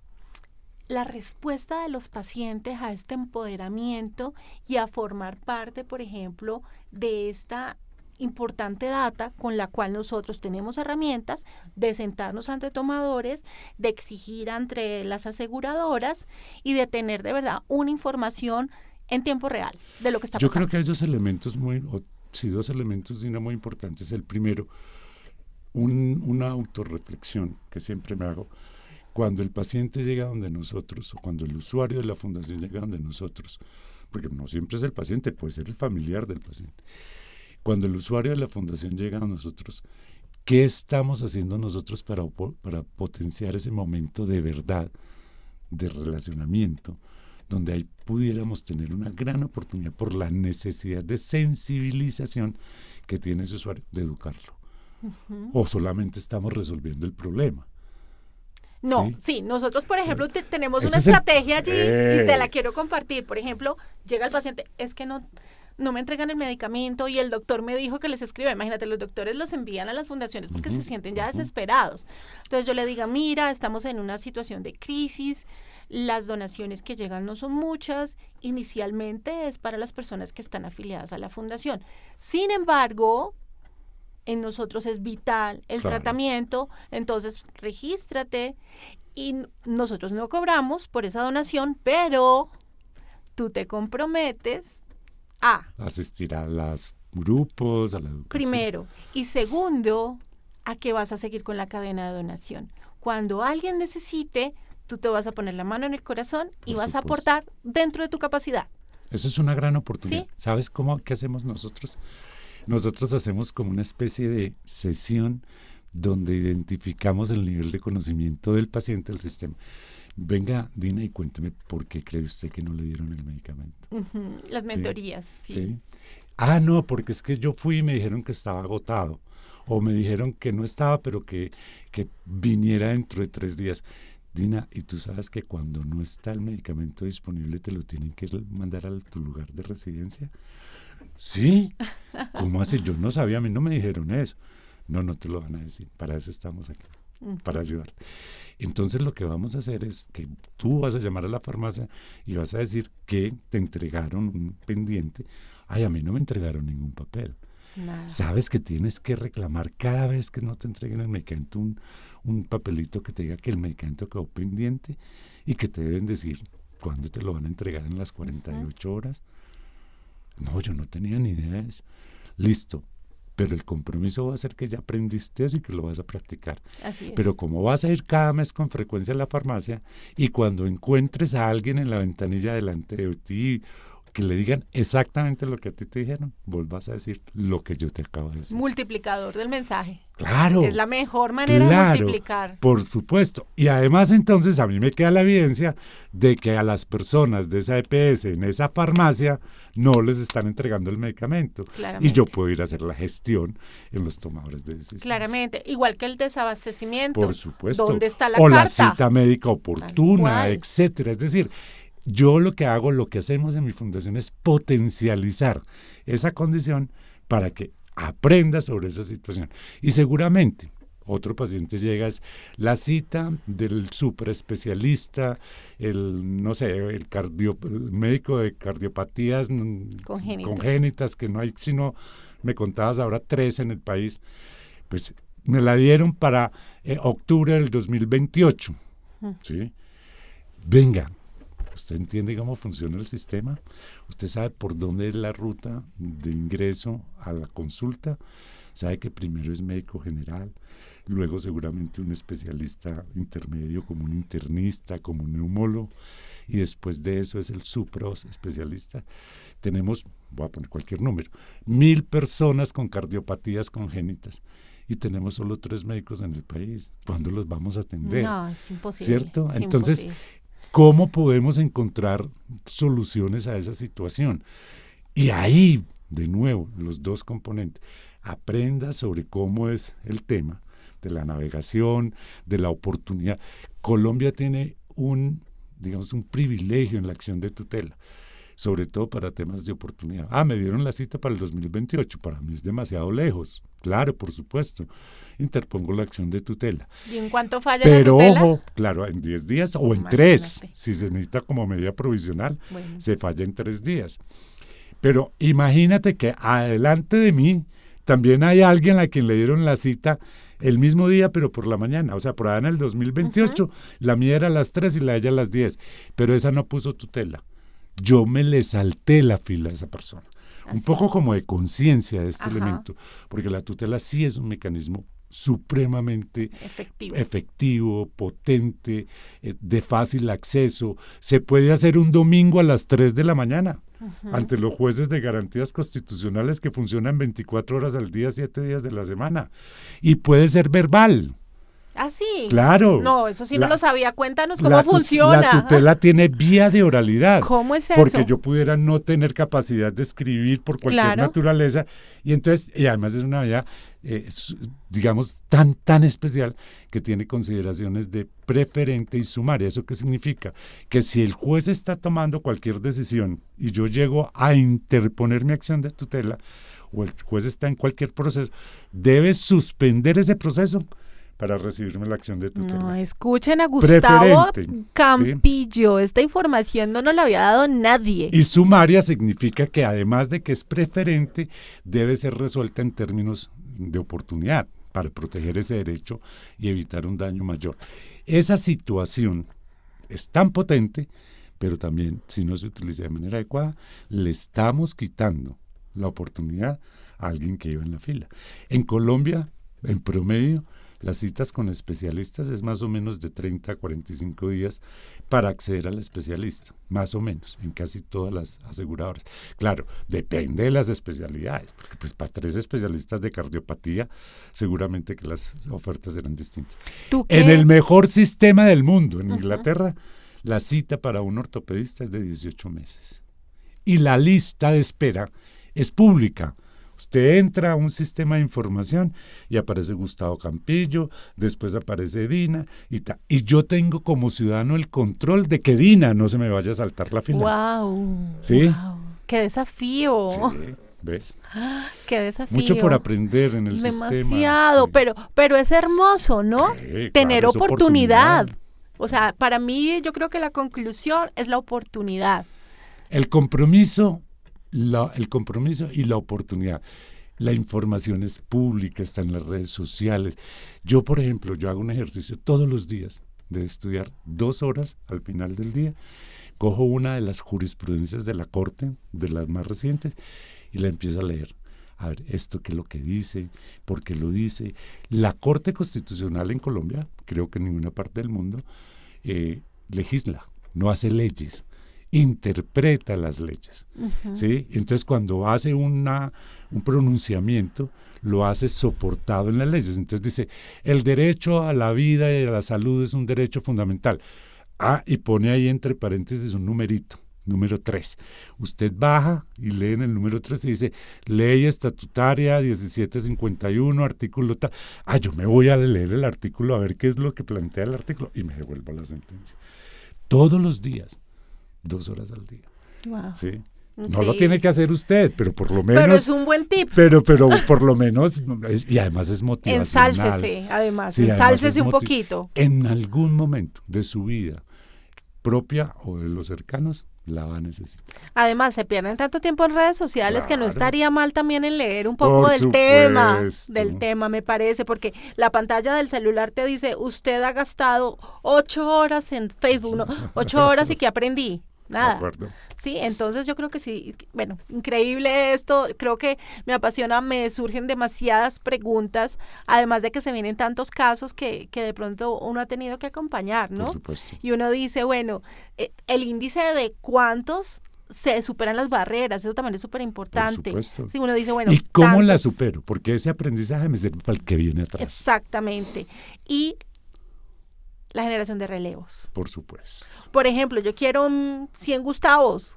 la respuesta de los pacientes a este empoderamiento y a formar parte, por ejemplo, de esta importante data con la cual nosotros tenemos herramientas de sentarnos ante tomadores, de exigir ante las aseguradoras y de tener de verdad una información en tiempo real de lo que está pasando? Yo creo que hay dos elementos muy importantes. El primero, una autorreflexión que siempre me hago. Cuando el paciente llega donde nosotros, o cuando el usuario de la fundación llega donde nosotros, porque no siempre es el paciente, puede ser el familiar del paciente. Cuando el usuario de la fundación llega a nosotros, ¿qué estamos haciendo nosotros para potenciar ese momento de verdad, de relacionamiento, donde ahí pudiéramos tener una gran oportunidad por la necesidad de sensibilización que tiene ese usuario, de educarlo? Uh-huh. ¿O solamente estamos resolviendo el problema? No, sí, nosotros, por ejemplo, tenemos una estrategia allí y te la quiero compartir. Por ejemplo, llega el paciente, es que no me entregan el medicamento y el doctor me dijo que les escriba. Imagínate, los doctores los envían a las fundaciones porque se sienten ya desesperados. Entonces yo le digo, mira, estamos en una situación de crisis, las donaciones que llegan no son muchas, inicialmente es para las personas que están afiliadas a la fundación. Sin embargo, en nosotros es vital el tratamiento, entonces regístrate y nosotros no cobramos por esa donación, pero tú te comprometes a asistir a los grupos, a la educación. Primero. Y segundo, a que vas a seguir con la cadena de donación. Cuando alguien necesite, tú te vas a poner la mano en el corazón y vas a aportar dentro de tu capacidad. Eso es una gran oportunidad. ¿Sí? ¿Sabes qué hacemos nosotros? Nosotros hacemos como una especie de sesión donde identificamos el nivel de conocimiento del paciente del sistema. Venga, Dina, y cuénteme por qué cree usted que no le dieron el medicamento. Las mentorías. Sí. Ah, no, porque es que yo fui y me dijeron que estaba agotado. O me dijeron que no estaba, pero que viniera dentro de 3 días. Dina, ¿y tú sabes que cuando no está el medicamento disponible te lo tienen que mandar a tu lugar de residencia? Sí. ¿Cómo así? Yo no sabía, a mí no me dijeron eso. No, no te lo van a decir. Para eso estamos aquí, para ayudarte. Entonces lo que vamos a hacer es que tú vas a llamar a la farmacia y vas a decir que te entregaron un pendiente. Ay, a mí no me entregaron ningún papel. Nada. Sabes que tienes que reclamar cada vez que no te entreguen el medicamento un papelito que te diga que el medicamento quedó pendiente y que te deben decir cuándo te lo van a entregar en las 48 horas. No, yo no tenía ni idea de eso. Listo, pero el compromiso va a ser que ya aprendiste eso y que lo vas a practicar. Así es. Pero como vas a ir cada mes con frecuencia a la farmacia y cuando encuentres a alguien en la ventanilla delante de ti que le digan exactamente lo que a ti te dijeron, vos vas a decir lo que yo te acabo de decir. Multiplicador del mensaje. Claro. Es la mejor manera de multiplicar. Por supuesto. Y además entonces a mí me queda la evidencia de que a las personas de esa EPS en esa farmacia no les están entregando el medicamento. Claramente. Y yo puedo ir a hacer la gestión en los tomadores de decisiones. Claramente. Igual que el desabastecimiento. Por supuesto. ¿Dónde está la o carta? La cita médica oportuna, etcétera. Es decir, yo lo que hago, lo que hacemos en mi fundación es potencializar esa condición para que aprenda sobre esa situación. Y seguramente otro paciente llega, es la cita del superespecialista, el médico de cardiopatías congénitas, que no hay sino, me contabas ahora 3 en el país, pues me la dieron para octubre del 2028. ¿Sí? Venga. ¿Usted entiende cómo funciona el sistema? ¿Usted sabe por dónde es la ruta de ingreso a la consulta? ¿Sabe que primero es médico general, luego seguramente un especialista intermedio como un internista, como un neumólogo, y después de eso es el especialista? Tenemos, voy a poner cualquier número, 1,000 personas con cardiopatías congénitas. Y tenemos solo 3 médicos en el país. ¿Cuándo los vamos a atender? No, es imposible. ¿Cierto? Es Entonces, imposible. ¿cómo podemos encontrar soluciones a esa situación? Y ahí, de nuevo, los 2 componentes. Aprenda sobre cómo es el tema de la navegación, de la oportunidad. Colombia tiene un privilegio en la acción de tutela, sobre todo para temas de oportunidad. Me dieron la cita para el 2028, para mí es demasiado lejos. Claro, por supuesto. Interpongo la acción de tutela. ¿Y en cuánto falla la tutela? Pero ojo, claro, en 10 días o en 3, si se necesita como medida provisional, se falla en 3 días. Pero imagínate que adelante de mí también hay alguien a quien le dieron la cita el mismo día, pero por la mañana. O sea, por allá en el 2028, la mía era a las 3 y la de ella a las 10. Pero esa no puso tutela. Yo me le salté la fila a esa persona. Un poco como de conciencia de este elemento, porque la tutela sí es un mecanismo supremamente efectivo, potente, de fácil acceso. Se puede hacer un domingo a las 3 de la mañana ante los jueces de garantías constitucionales que funcionan 24 horas al día, 7 días de la semana. Y puede ser verbal. ¿Ah, sí? Claro. No, eso sí no lo sabía. Cuéntanos cómo funciona. La tutela tiene vía de oralidad. ¿Cómo es eso? Porque yo pudiera no tener capacidad de escribir por cualquier naturaleza. Y entonces, y además es una vía, tan especial que tiene consideraciones de preferente y sumaria. ¿Eso qué significa? Que si el juez está tomando cualquier decisión y yo llego a interponer mi acción de tutela, o el juez está en cualquier proceso, debe suspender ese proceso para recibirme la acción de tutela. No, escuchen a Gustavo Campillo. ¿Sí? Esta información no nos la había dado nadie. Y sumaria significa que además de que es preferente, debe ser resuelta en términos de oportunidad para proteger ese derecho y evitar un daño mayor. Esa situación es tan potente, pero también, si no se utiliza de manera adecuada, le estamos quitando la oportunidad a alguien que iba en la fila. En Colombia, en promedio, las citas con especialistas es más o menos de 30 a 45 días para acceder al especialista, más o menos, en casi todas las aseguradoras. Claro, depende de las especialidades, porque pues para 3 especialistas de cardiopatía, seguramente que las ofertas eran distintas. En el mejor sistema del mundo, en Inglaterra, la cita para un ortopedista es de 18 meses. Y la lista de espera es pública. Usted entra a un sistema de información y aparece Gustavo Campillo, después aparece Dina y tal. Y yo tengo como ciudadano el control de que Dina no se me vaya a saltar la fila. ¡Wow! ¿Sí? Wow, ¡qué desafío! Sí, ¿ves? ¡Qué desafío! Mucho por aprender en el Demasiado, sistema. pero es hermoso, ¿no? Sí, Tener claro, es oportunidad. O sea, para mí yo creo que la conclusión es la oportunidad. El compromiso y la oportunidad. La información es pública, está en las redes sociales. Yo, por ejemplo, yo hago un ejercicio todos los días de estudiar 2 horas al final del día. Cojo una de las jurisprudencias de la Corte, de las más recientes, y la empiezo a leer. A ver, esto qué es lo que dice, por qué lo dice. La Corte Constitucional en Colombia, creo que en ninguna parte del mundo, legisla, no hace leyes, interpreta las leyes. Uh-huh. ¿Sí? Entonces, cuando hace un pronunciamiento, lo hace soportado en las leyes. Entonces dice, el derecho a la vida y a la salud es un derecho fundamental. Y pone ahí entre paréntesis un numerito, número 3. Usted baja y lee en el número 3 y dice, ley estatutaria 1751, artículo tal. Yo me voy a leer el artículo a ver qué es lo que plantea el artículo y me devuelvo la sentencia. Todos los días, 2 horas al día. Wow. ¿Sí? No lo tiene que hacer usted, pero por lo menos... Pero es un buen tip. Pero por lo menos, y además es motivacional. Ensálcese, además, sí, ensálcese un poquito. En algún momento de su vida, propia o de los cercanos, la va a necesitar. Además, se pierden tanto tiempo en redes sociales que no estaría mal también en leer un poco Por del supuesto. tema, me parece, porque la pantalla del celular te dice, usted ha gastado 8 horas en Facebook, ¿no? 8 horas y ¿qué aprendí? Nada. De acuerdo. Sí, entonces yo creo que sí, bueno, increíble esto, creo que me apasiona, me surgen demasiadas preguntas, además de que se vienen tantos casos que de pronto uno ha tenido que acompañar, ¿no? Por supuesto. Y uno dice, bueno, el índice de cuántos se superan las barreras, eso también es súper importante. Por supuesto. Sí, uno dice, bueno, ¿y cómo tantos? la supero? Porque ese aprendizaje me sirve para el que viene atrás. Exactamente. Y la generación de relevos. Por supuesto. Por ejemplo, yo quiero 100 Gustavos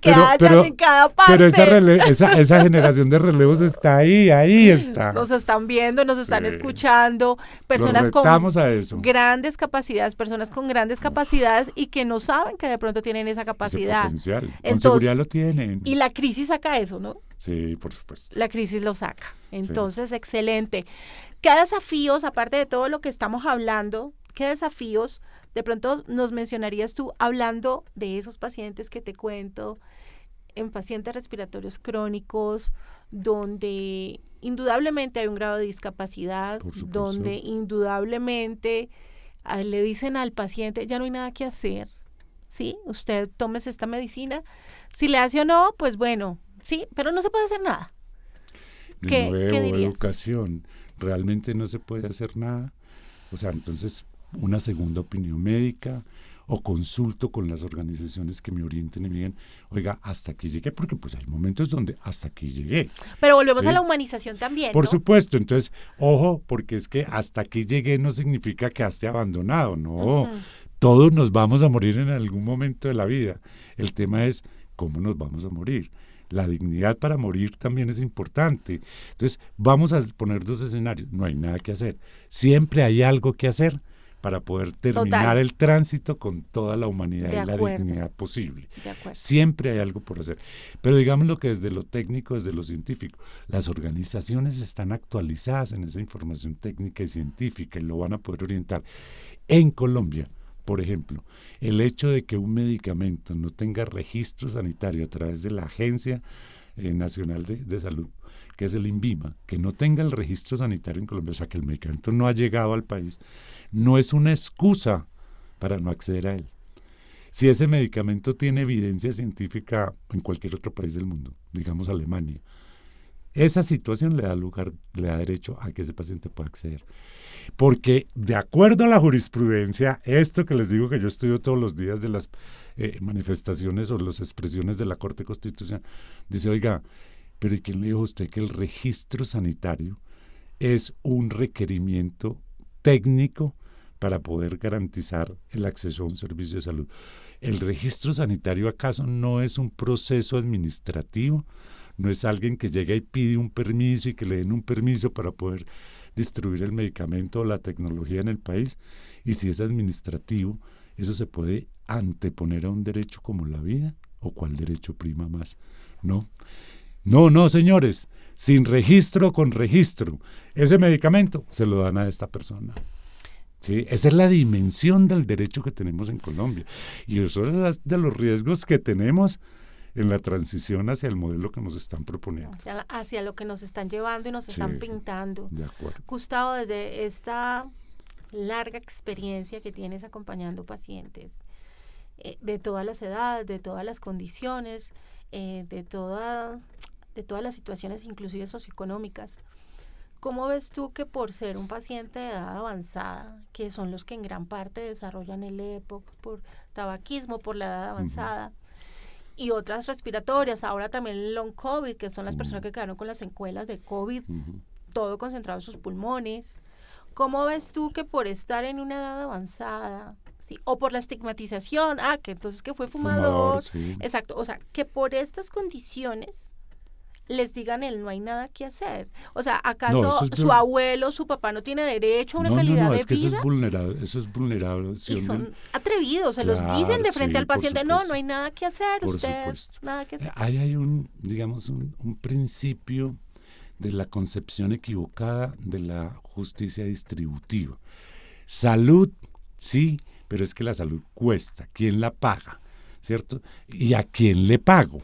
que hayan en cada parte. Pero esa generación de relevos está ahí está. Nos están viendo, nos están escuchando, personas con grandes capacidades, y que no saben que de pronto tienen esa capacidad. Ese potencial. Con seguridad lo tienen. Y la crisis saca eso, ¿no? Sí, por supuesto. La crisis lo saca. Entonces, excelente. ¿Qué desafíos, aparte de todo lo que estamos hablando, qué desafíos de pronto nos mencionarías tú hablando de esos pacientes que te cuento, en pacientes respiratorios crónicos, donde indudablemente hay un grado de discapacidad, donde indudablemente le dicen al paciente, ya no hay nada que hacer, ¿sí? Usted tómese esta medicina. Si le hace o no, pues bueno, sí, pero no se puede hacer nada. ¿Qué dirías? Educación. Realmente no se puede hacer nada. O sea, entonces una segunda opinión médica o consulto con las organizaciones que me orienten y me digan, oiga, hasta aquí llegué, porque pues hay momentos donde hasta aquí llegué. Pero volvemos a la humanización también, Por ¿no? supuesto, entonces, ojo, porque es que hasta aquí llegué no significa que esté abandonado, no. Todos nos vamos a morir en algún momento de la vida. El tema es cómo nos vamos a morir. La dignidad para morir también es importante. Entonces, vamos a poner 2 escenarios. No hay nada que hacer. Siempre hay algo que hacer para poder terminar el tránsito con toda la humanidad y la dignidad posible. Siempre hay algo por hacer. Pero digámoslo que desde lo técnico, desde lo científico, las organizaciones están actualizadas en esa información técnica y científica y lo van a poder orientar. En Colombia, por ejemplo, el hecho de que un medicamento no tenga registro sanitario a través de la Agencia Nacional de Salud, que es el INVIMA, que no tenga el registro sanitario en Colombia, o sea, que el medicamento no ha llegado al país, no es una excusa para no acceder a él. Si ese medicamento tiene evidencia científica en cualquier otro país del mundo, digamos Alemania, esa situación le da derecho a que ese paciente pueda acceder. Porque de acuerdo a la jurisprudencia, esto que les digo que yo estudio todos los días de las manifestaciones o las expresiones de la Corte Constitucional, dice, oiga, pero ¿y quién le dijo a usted que el registro sanitario es un requerimiento técnico para poder garantizar el acceso a un servicio de salud? ¿El registro sanitario acaso no es un proceso administrativo? ¿No es alguien que llega y pide un permiso y que le den un permiso para poder distribuir el medicamento o la tecnología en el país? Y si es administrativo, ¿eso se puede anteponer a un derecho como la vida? ¿O cuál derecho prima más? No. No, señores, sin registro o con registro, ese medicamento se lo dan a esta persona. ¿Sí? Esa es la dimensión del derecho que tenemos en Colombia. Y eso es de los riesgos que tenemos en la transición hacia el modelo que nos están proponiendo. Hacia lo que nos están llevando y nos están pintando. De acuerdo. Gustavo, desde esta larga experiencia que tienes acompañando pacientes, de todas las edades, de todas las condiciones, de todas las situaciones inclusive socioeconómicas, ¿cómo ves tú que por ser un paciente de edad avanzada, que son los que en gran parte desarrollan el EPOC por tabaquismo, por la edad avanzada, y otras respiratorias, ahora también el long COVID, que son las personas que quedaron con las secuelas del COVID, todo concentrado en sus pulmones, ¿cómo ves tú que por estar en una edad avanzada, ¿sí? O por la estigmatización, que entonces que fue fumador, sí. Exacto, o sea, que por estas condiciones les digan no hay nada que hacer? O sea, ¿acaso su abuelo, su papá no tiene derecho a una calidad de vida? Es que eso es vulnerable. Y son atrevidos, se los dicen de frente al paciente, no hay nada que hacer, nada que hacer. Hay un principio de la concepción equivocada de la justicia distributiva. Salud, sí, pero es que la salud cuesta. ¿Quién la paga? ¿Cierto? ¿Y a quién le pago?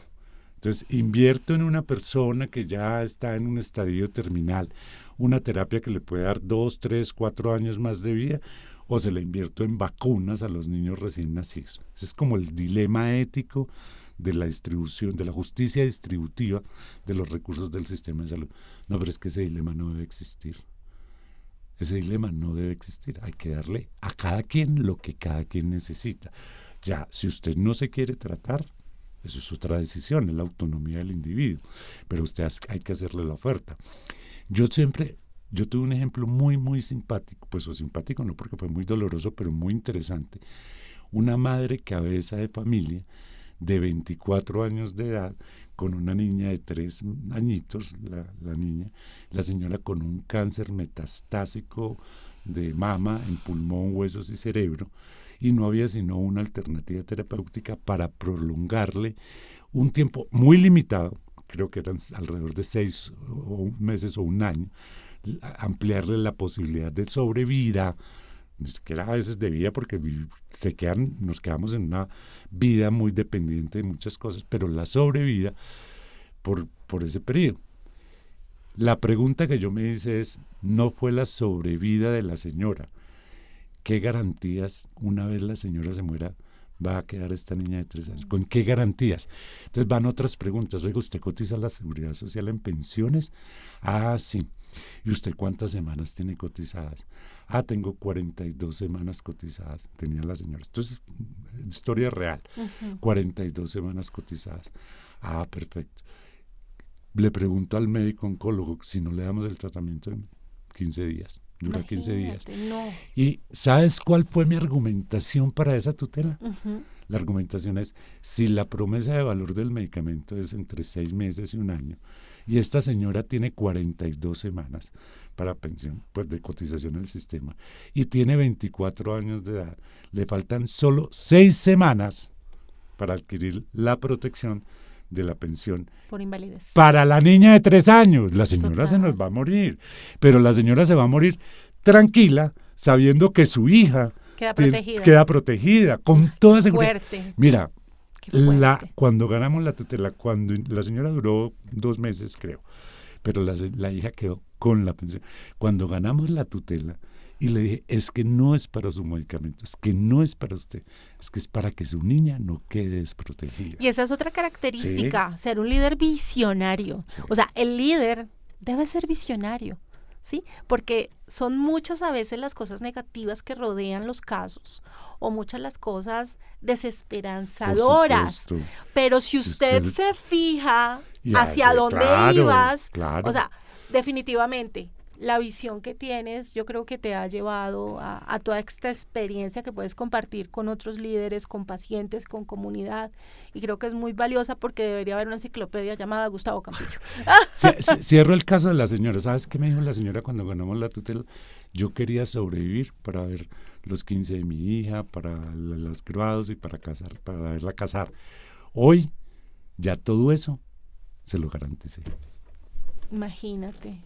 Entonces, invierto en una persona que ya está en un estadio terminal, una terapia que le puede dar 2, 3, 4 años más de vida, o se la invierto en vacunas a los niños recién nacidos. Ese es como el dilema ético de la distribución, de la justicia distributiva de los recursos del sistema de salud. No, pero es que ese dilema no debe existir. Ese dilema no debe existir. Hay que darle a cada quien lo que cada quien necesita. Ya, si usted no se quiere tratar, eso es otra decisión, es la autonomía del individuo, pero hay que hacerle la oferta. Yo tuve un ejemplo muy simpático, o simpático no porque fue muy doloroso, pero muy interesante. Una madre cabeza de familia de 24 años de edad, con una niña de 3 añitos, la señora con un cáncer metastásico de mama, en pulmón, huesos y cerebro, y no había sino una alternativa terapéutica para prolongarle un tiempo muy limitado, creo que eran alrededor de 6 meses o un año, ampliarle la posibilidad de sobrevida, ni siquiera a veces de vida, porque nos quedamos en una vida muy dependiente de muchas cosas, pero la sobrevida por ese periodo. La pregunta que yo me hice es, no fue la sobrevida de la señora. ¿Qué garantías, una vez la señora se muera, va a quedar esta niña de 3 años? ¿Con qué garantías? Entonces van otras preguntas. Oiga, ¿usted cotiza a la Seguridad Social en pensiones? Sí. ¿Y usted cuántas semanas tiene cotizadas? Tengo 42 semanas cotizadas, tenía la señora. Entonces, historia real. 42 semanas cotizadas. Perfecto. Le pregunto al médico oncólogo si no le damos el tratamiento en 15 días. Dura 15 días. No. ¿Y sabes cuál fue mi argumentación para esa tutela? La argumentación es, si la promesa de valor del medicamento es entre 6 meses y un año, y esta señora tiene 42 semanas para pensión, pues de cotización al sistema, y tiene 24 años de edad, le faltan solo 6 semanas para adquirir la protección de la pensión por invalidez para la niña de 3 años. La señora se nos va a morir, pero la señora se va a morir tranquila, sabiendo que su hija queda protegida con toda seguridad. Fuerte. Mira, cuando ganamos la tutela, cuando la señora duró 2 meses, creo, pero la hija quedó con la pensión. Cuando ganamos la tutela, y le dije, es que no es para su medicamento, es que no es para usted, es que es para que su niña no quede desprotegida. Y esa es otra característica, ser un líder visionario. Sí. O sea, el líder debe ser visionario, ¿sí? Porque son muchas a veces las cosas negativas que rodean los casos, o muchas las cosas desesperanzadoras. Pero si usted se fija hacia dónde ibas, o sea, definitivamente, la visión que tienes, yo creo que te ha llevado a toda esta experiencia que puedes compartir con otros líderes, con pacientes, con comunidad, y creo que es muy valiosa porque debería haber una enciclopedia llamada Gustavo Campillo. Cierro el caso de la señora. ¿Sabes qué me dijo la señora cuando ganamos la tutela? Yo quería sobrevivir para ver los 15 de mi hija, para los graduados y para verla casar. Hoy ya todo eso se lo garanticé. Imagínate.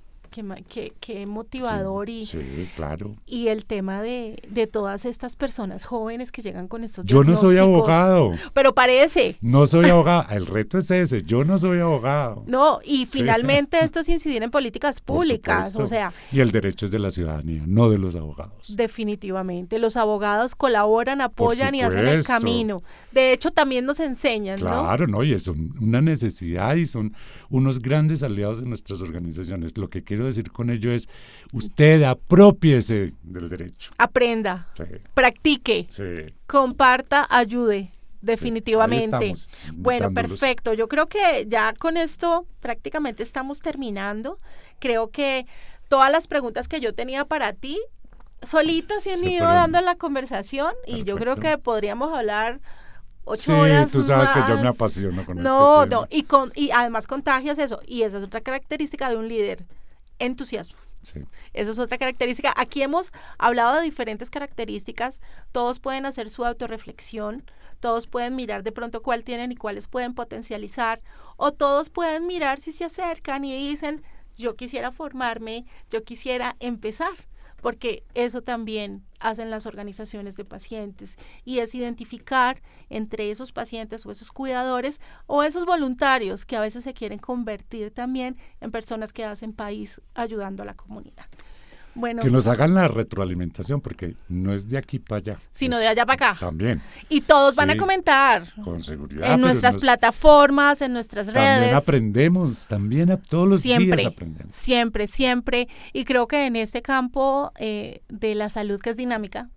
Qué motivador. Sí, claro. Y el tema de todas estas personas jóvenes que llegan con estos Yo no soy abogado. Pero parece. No soy abogado. El reto es ese. Yo no soy abogado. No, y finalmente esto es incidir en políticas públicas. O sea. Y el derecho es de la ciudadanía, no de los abogados. Definitivamente. Los abogados colaboran, apoyan y hacen el camino. De hecho, también nos enseñan, ¿no? Claro, ¿no? Y es una necesidad y son unos grandes aliados de nuestras organizaciones. Lo que quiero decir con ello es, usted aprópiese del derecho. Aprenda, sí. Practique, sí. Comparta, ayude, definitivamente. Sí, bueno, perfecto. Yo creo que ya con esto prácticamente estamos terminando. Creo que todas las preguntas que yo tenía para ti, solitas se han ido dando en la conversación. Perfecto. Y yo creo que podríamos hablar 8 horas tú sabes más. Que yo me apasiono con este tema. Y además contagias eso. Y esa es otra característica de un líder. Entusiasmo. Sí. Esa es otra característica. Aquí hemos hablado de diferentes características. Todos pueden hacer su autorreflexión. Todos pueden mirar de pronto cuál tienen y cuáles pueden potencializar. O todos pueden mirar si se acercan y dicen, yo quisiera formarme, yo quisiera empezar. Porque eso también hacen las organizaciones de pacientes y es identificar entre esos pacientes o esos cuidadores o esos voluntarios que a veces se quieren convertir también en personas que hacen país ayudando a la comunidad. Bueno, que nos hagan la retroalimentación, porque no es de aquí para allá. Sino de allá para acá. También. Y todos van a comentar. Con seguridad. En nuestras plataformas, en nuestras redes. También aprendemos, todos los días aprendemos. Siempre. Y creo que en este campo de la salud, que es dinámica,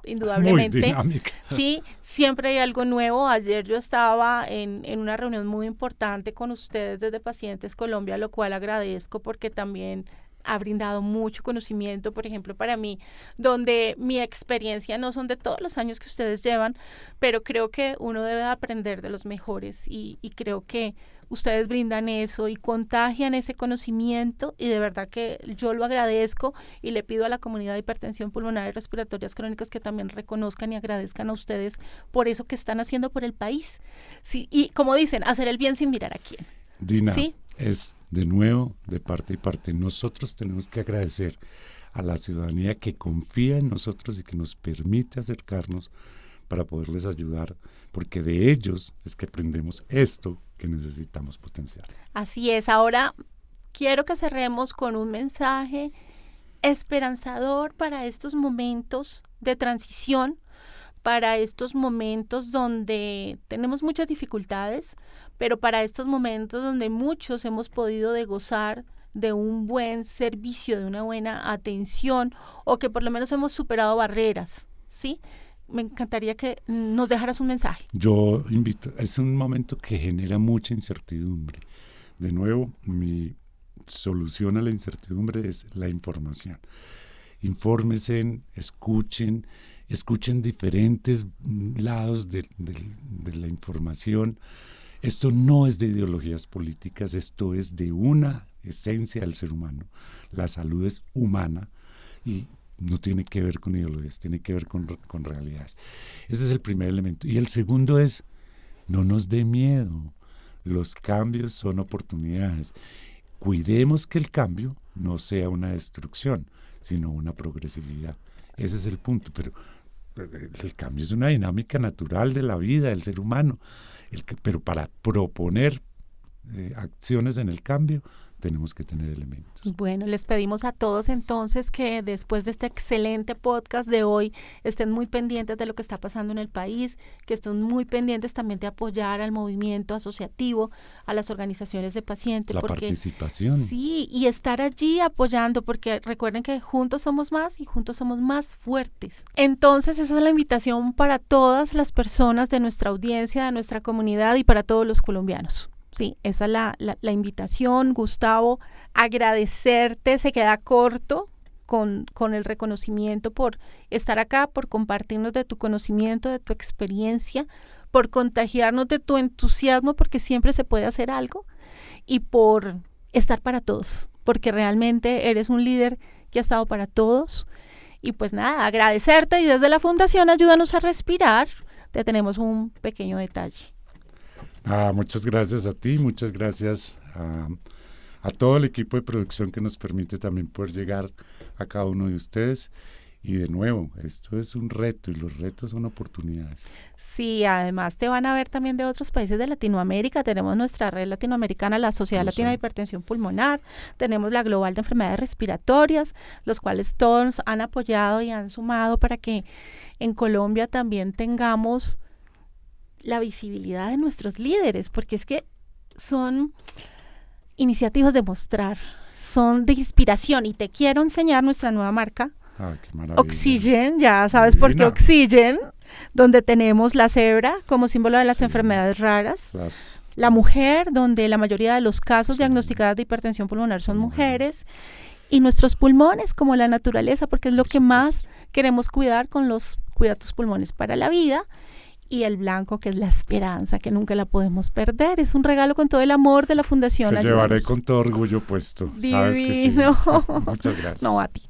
indudablemente. Muy dinámica. Sí, siempre hay algo nuevo. Ayer yo estaba en una reunión muy importante con ustedes desde Pacientes Colombia, lo cual agradezco porque también ha brindado mucho conocimiento, por ejemplo, para mí, donde mi experiencia no son de todos los años que ustedes llevan, pero creo que uno debe aprender de los mejores y creo que ustedes brindan eso y contagian ese conocimiento y de verdad que yo lo agradezco y le pido a la comunidad de hipertensión pulmonar y respiratorias crónicas que también reconozcan y agradezcan a ustedes por eso que están haciendo por el país. Sí, y como dicen, hacer el bien sin mirar a quién. Dina, ¿sí? Es de nuevo de parte y parte. Nosotros tenemos que agradecer a la ciudadanía que confía en nosotros y que nos permite acercarnos para poderles ayudar, porque de ellos es que aprendemos esto que necesitamos potenciar. Así es. Ahora quiero que cerremos con un mensaje esperanzador para estos momentos de transición, para estos momentos donde tenemos muchas dificultades, pero para estos momentos donde muchos hemos podido gozar de un buen servicio, de una buena atención, o que por lo menos hemos superado barreras, ¿sí? Me encantaría que nos dejaras un mensaje. Yo invito, es un momento que genera mucha incertidumbre. De nuevo, mi solución a la incertidumbre es la información. Infórmense, escuchen diferentes lados de la información. Esto no es de ideologías políticas, esto es de una esencia del ser humano. La salud es humana y no tiene que ver con ideologías, tiene que ver con realidades. Ese es el primer elemento. Y el segundo es, no nos dé miedo. Los cambios son oportunidades. Cuidemos que el cambio no sea una destrucción, sino una progresividad. Ese es el punto, pero el cambio es una dinámica natural de la vida del ser humano, pero para proponer acciones en el cambio tenemos que tener elementos. Bueno, les pedimos a todos entonces que después de este excelente podcast de hoy estén muy pendientes de lo que está pasando en el país, que estén muy pendientes también de apoyar al movimiento asociativo, a las organizaciones de pacientes. La participación. Sí, y estar allí apoyando, porque recuerden que juntos somos más y juntos somos más fuertes. Entonces esa es la invitación para todas las personas de nuestra audiencia, de nuestra comunidad y para todos los colombianos. Sí, esa es la invitación, Gustavo. Agradecerte, se queda corto con el reconocimiento por estar acá, por compartirnos de tu conocimiento, de tu experiencia, por contagiarnos de tu entusiasmo, porque siempre se puede hacer algo, y por estar para todos, porque realmente eres un líder que ha estado para todos. Y pues nada, agradecerte, y desde la Fundación Ayúdanos a Respirar te tenemos un pequeño detalle. Muchas gracias a ti, muchas gracias a todo el equipo de producción que nos permite también poder llegar a cada uno de ustedes. Y de nuevo, esto es un reto y los retos son oportunidades. Sí, además te van a ver también de otros países de Latinoamérica. Tenemos nuestra red latinoamericana, la Sociedad Latina de Hipertensión Pulmonar. Tenemos la Global de Enfermedades Respiratorias, los cuales todos han apoyado y han sumado para que en Colombia también tengamos la visibilidad de nuestros líderes, porque es que son iniciativas de mostrar, son de inspiración. Y te quiero enseñar nuestra nueva marca, qué maravilla. Oxygen, ya sabes por qué Oxygen, donde tenemos la cebra como símbolo de las enfermedades raras, la mujer, donde la mayoría de los casos diagnosticados de hipertensión pulmonar son mujeres, y nuestros pulmones como la naturaleza, porque es lo que más queremos cuidar con los Cuida tus pulmones para la vida. Y el blanco, que es la esperanza, que nunca la podemos perder. Es un regalo con todo el amor de la Fundación Ayúdanos. Te llevaré con todo orgullo puesto. Divino. Sabes que sí. Muchas gracias. No, a ti.